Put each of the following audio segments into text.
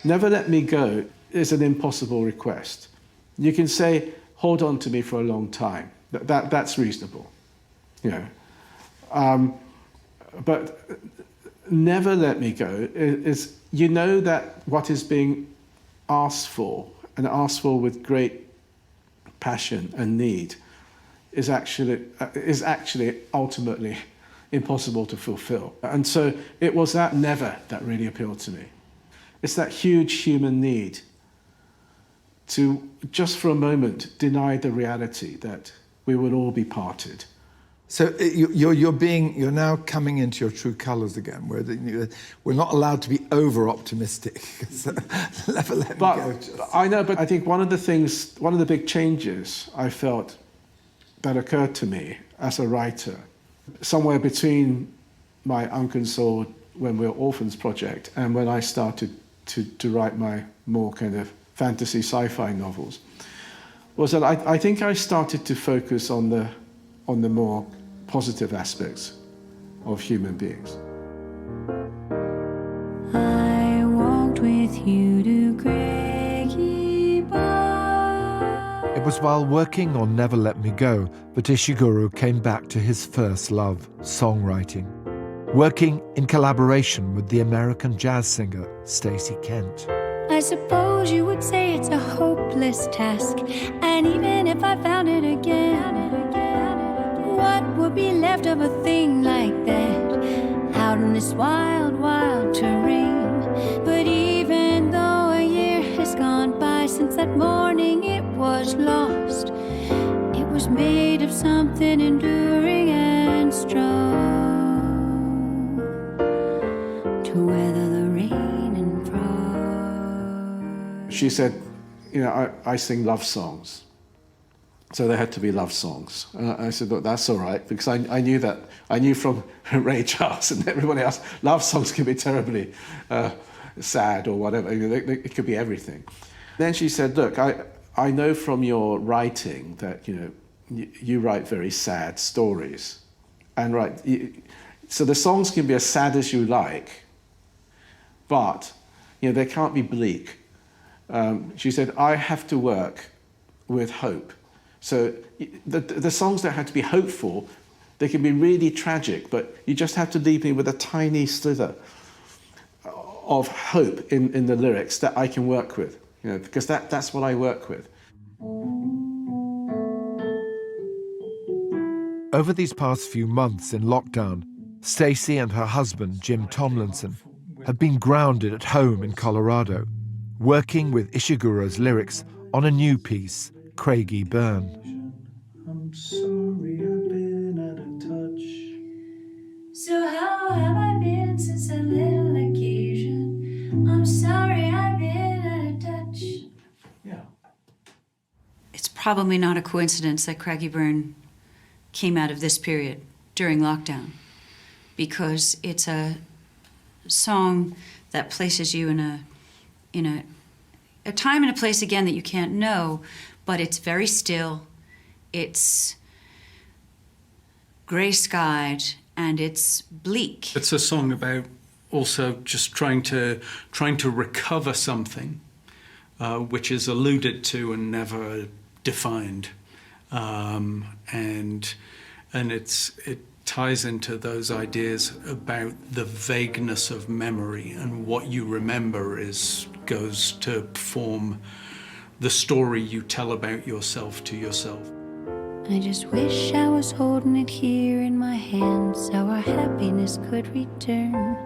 Never let me go is an impossible request. You can say, hold on to me for a long time. That's reasonable, you know. But never let me go is, you know, that what is being asked for, and asked for with great passion and need, is actually ultimately impossible to fulfill. And so it was that never that really appealed to me. It's that huge human need to, just for a moment, deny the reality that we would all be parted. So you're now coming into your true colours again, where we're not allowed to be over-optimistic. Never let me go. I know, but I think one of the big changes I felt that occurred to me as a writer, somewhere between my Unconsoled When We're Orphans project and when I started to write my more kind of fantasy sci-fi novels, was that I think I started to focus on the more positive aspects of human beings. I walked with you to Craigie Bar. It was while working on Never Let Me Go that Ishiguro came back to his first love, songwriting, working in collaboration with the American jazz singer Stacey Kent. I suppose you would say it's a hopeless task, and even if I found it again, what would be left of a thing like that out in this wild, wild terrain? But even though a year has gone by since that morning it was lost, it was made of something enduring and strong to weather the rain and frost. She said, you know, I sing love songs. So there had to be love songs. I said, look, that's all right, because I knew from Ray Charles and everybody else, love songs can be terribly sad or whatever. It could be everything. Then she said, look, I know from your writing that, you know, you write very sad stories. And so the songs can be as sad as you like, but, you know, they can't be bleak. She said, I have to work with hope. So the songs don't have to be hopeful, they can be really tragic, but you just have to leave me with a tiny slither of hope in the lyrics that I can work with, you know, because that's what I work with. Over these past few months in lockdown, Stacey and her husband, Jim Tomlinson, have been grounded at home in Colorado, working with Ishiguro's lyrics on a new piece, Craigie Burn. I'm sorry I've been out of touch. So how have I been since that little occasion? I'm sorry I've been out of touch. Yeah. It's probably not a coincidence that Craigie Burn came out of this period during lockdown, because it's a song that places you in a time and a place again that you can't know, but it's very still, it's gray-skied, and it's bleak. It's a song about also just trying to recover something which is alluded to and never defined, and it ties into those ideas about the vagueness of memory, and what you remember goes to form the story you tell about yourself to yourself. I just wish I was holding it here in my hands so our happiness could return.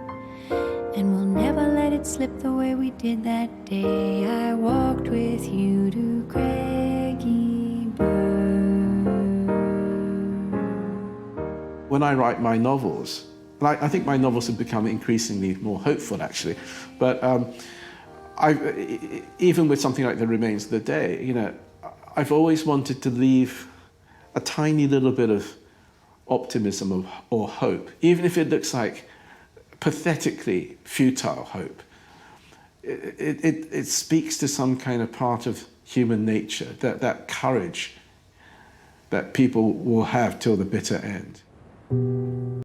And we'll never let it slip the way we did that day I walked with you to Craigie Burn. When I write my novels, and I think my novels have become increasingly more hopeful, actually, but even with something like The Remains of the Day, you know, I've always wanted to leave a tiny little bit of optimism or hope, even if it looks like pathetically futile hope. It speaks to some kind of part of human nature, that courage that people will have till the bitter end.